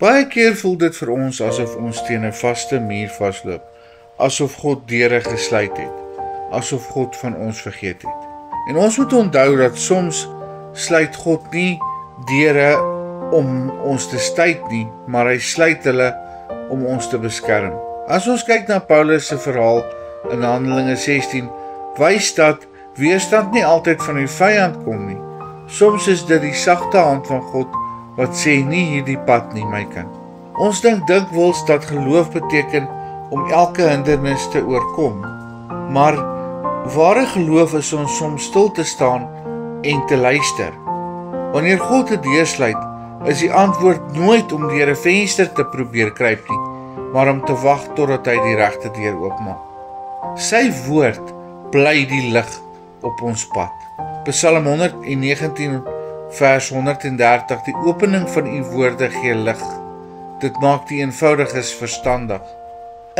Baie keer voel dit vir ons asof ons teen 'n vaste muur vasloop, asof God deure gesluit het, asof God van ons vergeet het. En ons moet onthou dat soms sluit God nie deure om ons te stuit nie, maar hy sluit hulle om ons te beskerm. As ons kyk na Paulus se verhaal in Handelinge 16, wys dat weerstand nie altyd van die vyand kom nie. Soms is dit die sagte hand van God wat sê nie hierdie pad nie, my kind. Ons dink dikwels dat geloof beteken om elke hindernis te oorkom. Maar ware geloof is om soms stil te staan en te luister. Wanneer God 'n deur sluit, is die antwoord nooit om deur 'n venster te probeer kruip nie, maar om te wag totdat hy die regte deur oopmaak. Sy woord bly die lig op ons pad. Psalm 119 vers 130, die opening van u woorde gee lig. Dit maak die eenvoudiges verstandig.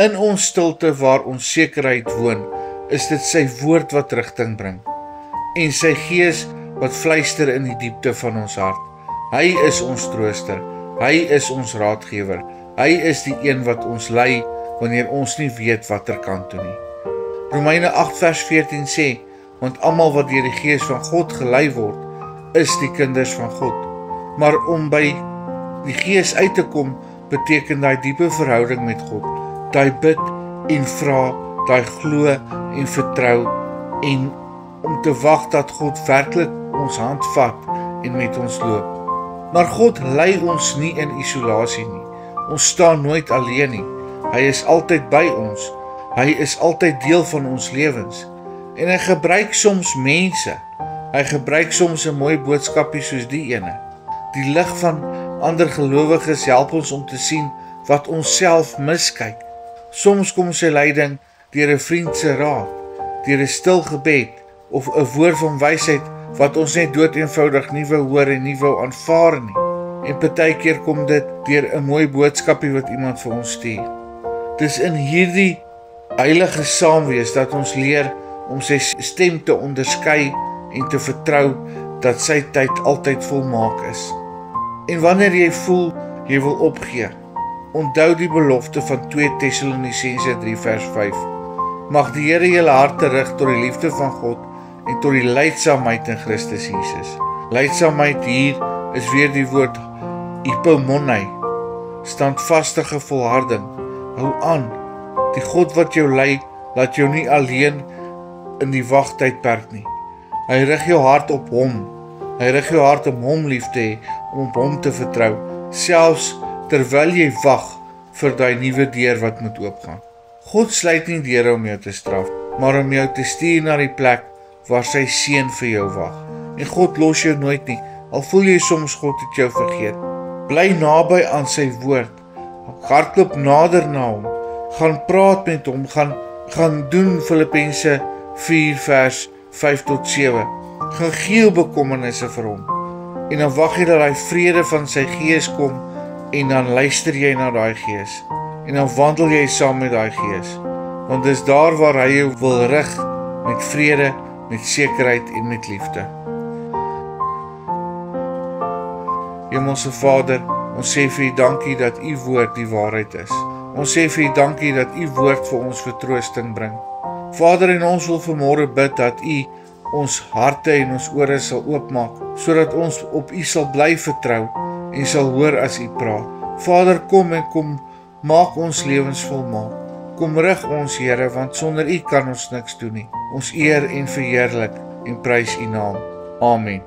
In ons stilte waar onsekerheid woon, is dit sy woord wat rigting bring. En sy gees wat fluister in die diepte van ons hart. Hy is ons trooster, hy is ons raadgewer, hy is die een wat ons lei wanneer ons nie weet watter kant toe nie. Romeine 8 vers 14 sê, want almal wat deur die Gees van God gelei word, is die kinders van God. Maar om by die Gees uit te kom, beteken daai diepe verhouding met God, daai bid en vra, daai glo en vertrou, en om te wag dat God werklik ons hand vat en met ons loop. Maar God lei ons nie in isolasie nie. Ons staan nooit alleen nie. Hy is altyd by ons. Hy is altyd deel van ons lewens. En hy gebruik soms mense. Hy gebruik soms 'n mooi boodskapie soos die ene. Die lig van ander gelowiges help ons om te sien wat ons self miskyk. Soms kom sy leiding deur 'n vriend se raad, deur 'n stil gebed of 'n woord van wysheid wat ons net doeteenvoudig nie wou hoor en nie wou aanvaar nie. En partykeer kom dit deur 'n mooi boodskapie wat iemand vir ons stuur. Dis in hierdie heilige saamwees dat ons leer om sy stem te onderskei en te vertrou dat sy tyd altyd volmaak is. En wanneer jy voel jy wil opgee, onthou die belofte van 2 Tessalonisense 3 vers 5. Mag die Here julle harte rig tot die liefde van God en tot die lydsaamheid in Christus Jesus. Lydsaamheid hier is weer die woord hypomonai, standvastige volharding. Hou aan, die God wat jou lei, laat jou nie alleen in die wagtydperk nie. Hy rig jou hart op hom. Hy rig jou hart om hom lief te hê, om op hom te vertrou, selfs terwyl jy wag vir daai nuwe deur wat moet oopgaan. God sluit nie deure om jou te straf, maar om jou te stuur na die plek waar sy seën vir jou wag. En God los jou nooit nie, al voel jy soms God het jou vergeet. Bly naby aan sy woord, hardloop nader na hom, gaan praat met hom, gaan doen Filippense 4 vers 5 tot 7. Gaan gee jou bekommernisse vir hom. En dan wag jy dat daai vrede van sy gees kom en dan luister jy na daai gees. En dan wandel jy saam met daai gees. Want dis daar waar hy jou wil rig met vrede, met sekerheid en met liefde. Hemelse Vader, ons sê vir U dankie dat U woord die waarheid is. Ons sê vir U dankie dat U woord vir ons vertroosting bring. Vader, en ons wil vanmôre bid dat U ons harte en ons ore sal oopmaak, sodat ons op U sal bly vertrou en sal hoor as U praat. Vader, kom, maak ons lewens volmaak. Kom rig ons, Here, want sonder U kan ons niks doen nie. Ons eer en verheerlik en prys U naam. Amen.